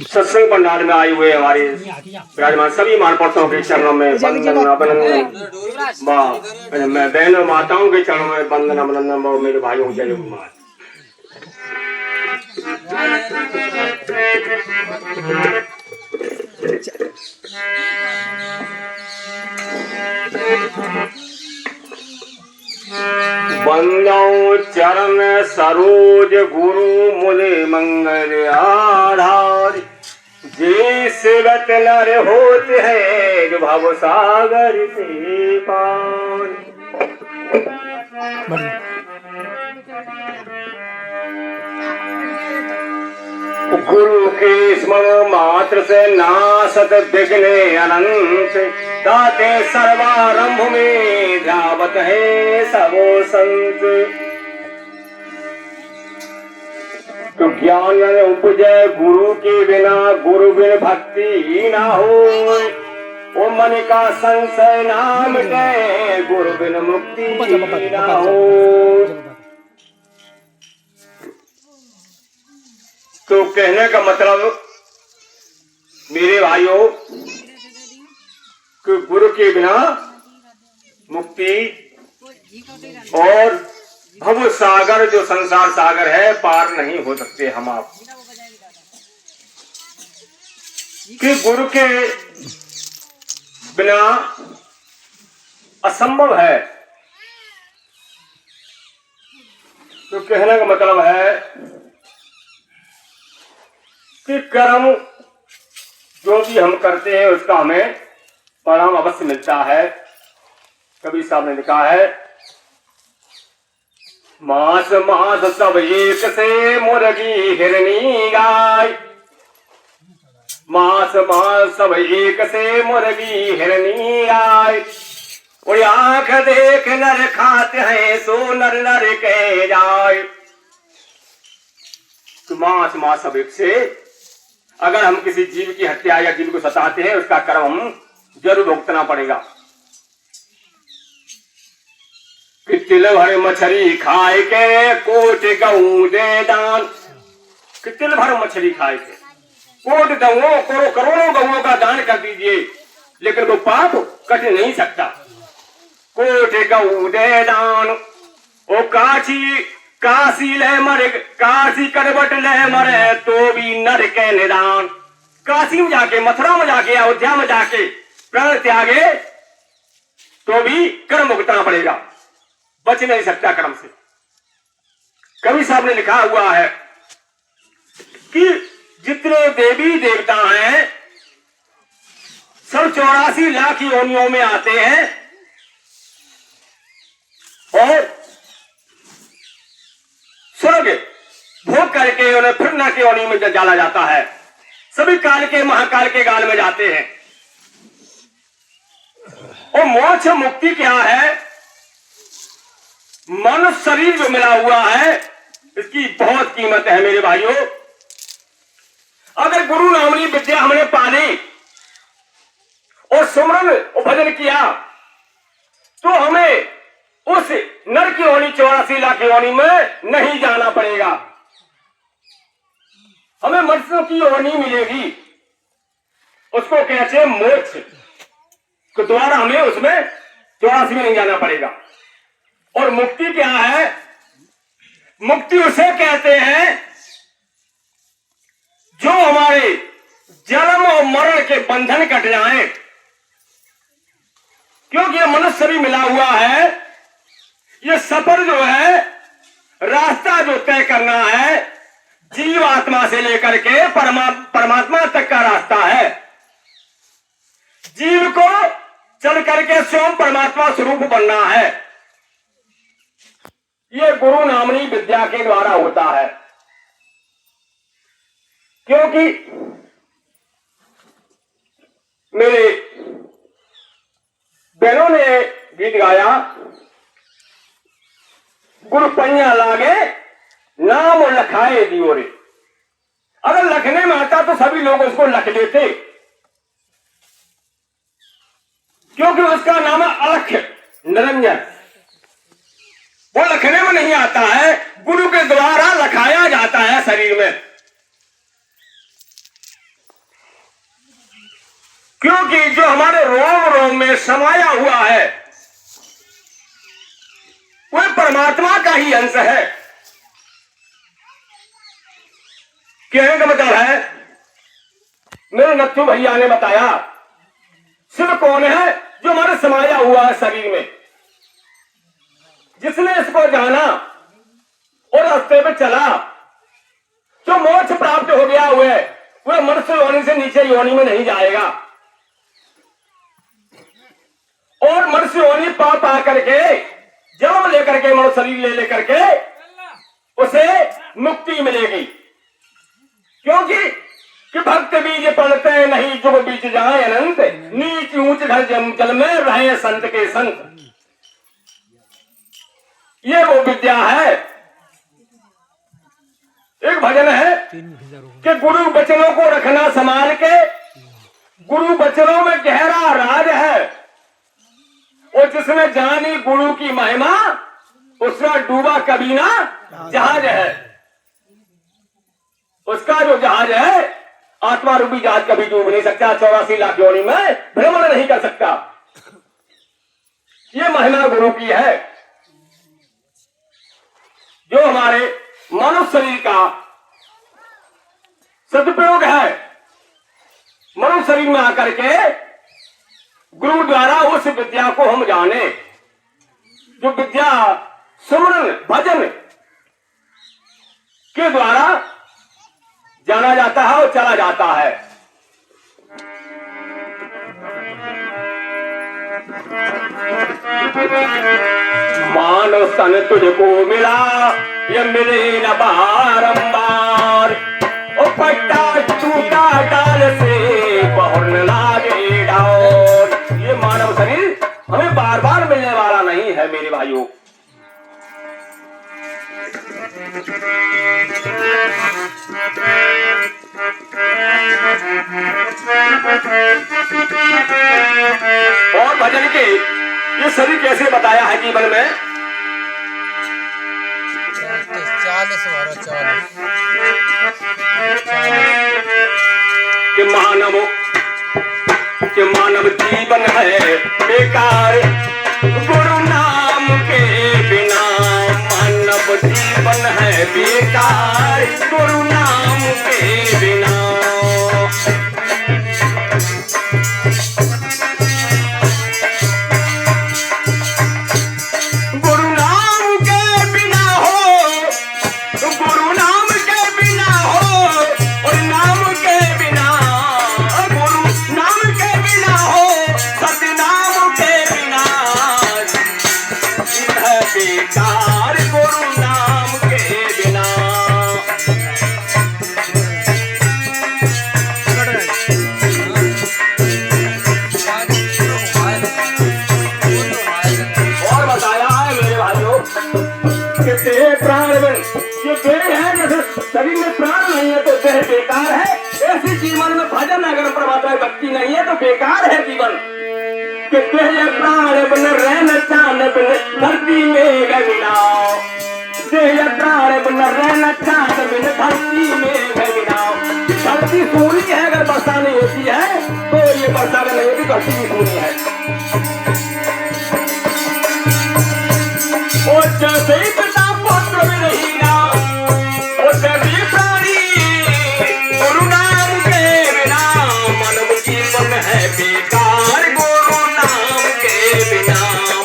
सत्संग पंडाल में आए हुए हमारे विराजमान सभी महापुरुषों के चरणों में वंदन अभिनंदन, मैं बहनों माताओं के चरणों में वंदन अभिनंदन, मेरे भाइयों जय कुमार। वंदो चरण सरोज गुरु मुनि मंगल आधार, जे सेवत नर होते हैं जो भव सागर से पार। गुरु के स्मरण मात्र से नासत विघ्न अनंत, दाते सर्वारंभ में ध्यावत है सबो संत। तो ज्ञान उपजय गुरु के बिना, गुरु बिन भक्ति ना हो। ओ मन का संशय नाम के, गुरु बिन मुक्ति ना हो। तो कहने का मतलब मेरे भाइयों कि गुरु के बिना मुक्ति और भव सागर जो संसार सागर है पार नहीं हो सकते हम आप, कि गुरु के बिना असंभव है। तो कहने का मतलब है कि कर्म जो भी हम करते हैं उसका हमें परिणाम अवश्य मिलता है। कबीर साहब ने लिखा है, मास मास सब एक से मुर्गी हिरनी गाय, मास मास सब एक से मुर्गी हिरनी गाय। और आंख देख नर खाते हैं सो नर नर कह जाए। तो मास मास सब एक से, अगर हम किसी जीव की हत्या या जीव को सताते हैं उसका कर्म हम जरूर भुगतना पड़ेगा। कि तिल भर मछली खाए के कोट गऊ दे दान, कि तिल भर मछली खाए के कोट गऊ करोड़ों गऊ का दान कर दीजिए, लेकिन वो पाप कट नहीं सकता। कोट गऊ दे दान, ओ काशी ले मरे, काशी करबट ले मरे तो भी नर के निदान। काशी में जाके, मथुरा में जाके, अयोध्या में जाके प्राण त्यागे तो भी कर्म भुगतना पड़ेगा, बच नहीं सकता कर्म से। कवि साहब ने लिखा हुआ है कि जितने देवी देवता हैं सब 84 लाख योनियों में आते हैं और स्वर्ग भोग करके उन्हें फिर नरक की योनि में डाला जाता है। सभी काल के महाकाल के गाल में जाते हैं। और मोक्ष मुक्ति क्या है? मन शरीर जो मिला हुआ है इसकी बहुत कीमत है मेरे भाइयों। अगर गुरु नामनी विद्या हमने पाली और सुमरन और भजन किया तो हमें उस नर की योनि 84 लाख योनि में नहीं जाना पड़ेगा, हमें मनुष्यों की योनि मिलेगी। उसको कहते हैं मोक्ष, तो दोबारा हमें उसमें 84 में नहीं जाना पड़ेगा। और मुक्ति क्या है? मुक्ति उसे कहते हैं जो हमारे जन्म और मरण के बंधन कट जाएं। क्योंकि ये मनुष्य भी मिला हुआ है, ये सफर जो है, रास्ता जो तय करना है जीव आत्मा से लेकर के परमात्मा तक का रास्ता है। जीव को चल करके स्वयं परमात्मा स्वरूप बनना है। ये गुरु नामनी विद्या के द्वारा होता है। क्योंकि मेरे बहनों ने गीत गाया, गुरु पैया लागे नाम लखाए दियो रे। अगर लखने में आता तो सभी लोग उसको लख लेते, क्योंकि उसका नाम है अलख निरंजन। वो लखने में नहीं आता है, गुरु के द्वारा लखाया जाता है है शरीर में, क्योंकि जो हमारे रोम रोम में समाया हुआ है वह परमात्मा का ही अंश है। कहने का मतलब है, मेरे नथु भैया ने बताया शिव कौन है? जो हमारे समाया हुआ है शरीर में। जिसने इसको जाना और रास्ते पे चला जो मोक्ष प्राप्त हो गया हुआ है, वह मनुष्य योनि से नीचे योनि में नहीं जाएगा और मनुष्य योनि पा करके जन्म लेकर के मनुष्य शरीर ले लेकर के उसे मुक्ति मिलेगी। क्योंकि कि भक्त बीज पढ़ते नहीं जुग बीच जाए अनंत, नीच ऊंच घर जल में रहे संत के संत। ये वो विद्या है। एक भजन है कि गुरु वचनों को रखना संभाल के, गुरु वचनों में गहरा राज है और जिसने जानी गुरु की महिमा उसका डूबा कभी ना जहाज है। उसका जो जहाज है आत्मा रूपी जहाज कभी डूब नहीं सकता, 84 लाख योनि में भ्रमण नहीं कर सकता। ये महिमा गुरु की है जो हमारे मानव शरीर का सदुपयोग है। मानव शरीर में आकर के गुरु द्वारा उस विद्या को हम जाने, जो विद्या सुमरन भजन के द्वारा जाना जाता है और चला जाता है। मानव सन तुझको मिला ये मिले न बारंबार, ओ पट्टा टूटा डाल से बहुर न लागे डाल। ये मानव शरीर हमें बार बार मिलने वाला नहीं है मेरे भाइयों। और भजन के ये शरीर कैसे बताया है जीवन में? 40 कि मानव जीवन है बेकार गुरु नाम के बिना। मानव जीवन है बेकार गुरु नाम के बिना। बेकार गुरु नाम के बिना। और बताया है मेरे भाइयों कि देह प्राण ये देह है, जैसे शरीर में प्राण नहीं है तो देह बेकार है। ऐसे जीवन में भजन अगर परमात्मा की भक्ति नहीं है तो बेकार है जीवन। कि तेरे प्राण बन रहना चान बिन धरती में गगिनाओ, तेरे प्राण बन रहना चान बिन धरती में गगिनाओ। धरती सूनी है, अगर वर्षा नहीं होती है तो ये वर्षा नहीं होती, धरती भी सूनी है। और जैसे ही पिता पुत्र में नहीं ना, और सभी प्राणी गुरु नाम के बिना। मानव जीवन है बेकार गुरु नाम के बिना।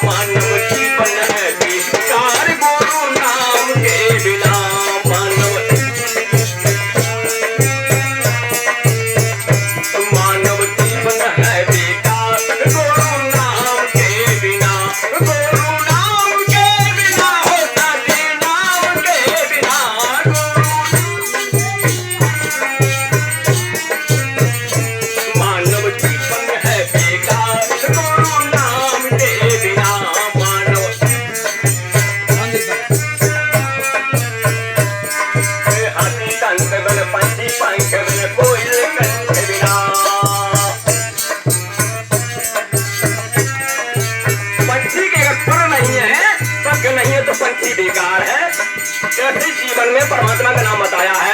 मानव जीवन है बेकार गुरु नाम के बिना। मानव जीवन है बेकार गुरु नाम के बिना। गुरु नाम के बिना होता है नाम के बिना। मानव जीवन है बेकार गुरु नाम के बिना। मानव हाथी दंत बन पंछी पंख बन कोयल कंठ बिना। पंछी के अगर फर नहीं है, पंख नहीं है तो पंछी बेकार है। ऐसे जीवन में परमात्मा का नाम बताया है।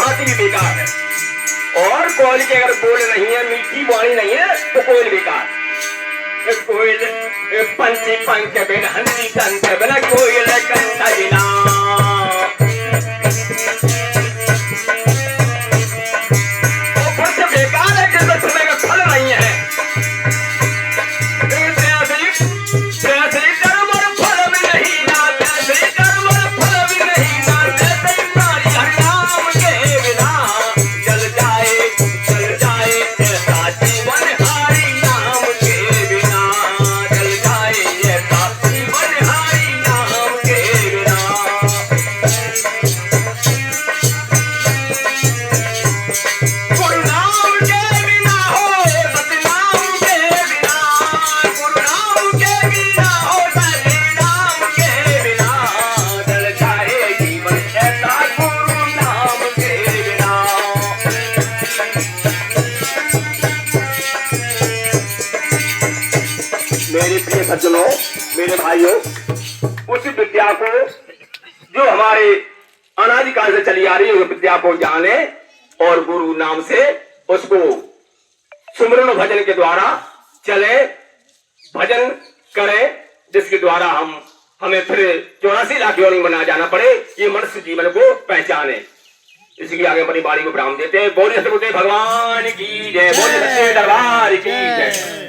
भांति भी बेकार है। और कोयल के अगर बोल नहीं है, मीठी वाणी नहीं है, तो कोयल बेकार। कोयल पंछी पंख बिन हंसी तंख बिन कोयल कंठ बिना। बेकार है कि समय का फल नहीं है। मेरे प्रिय सज्जनों, मेरे भाइयों, उस विद्या को जो हमारे अनादिकाल से चली आ रही है, उस विद्या को जाने और गुरु नाम से उसको सुमरन भजन के द्वारा चले, भजन करें, जिसके द्वारा हमें फिर 84 लाख योनि में ना जाना पड़े, ये मनुष्य जीवन को पहचाने। इसलिए आगे अपनी बाणी को विराम देते हैं। बोले सतगुरुदेव भगवान की जय, बोले सच्चे दरबार की जय।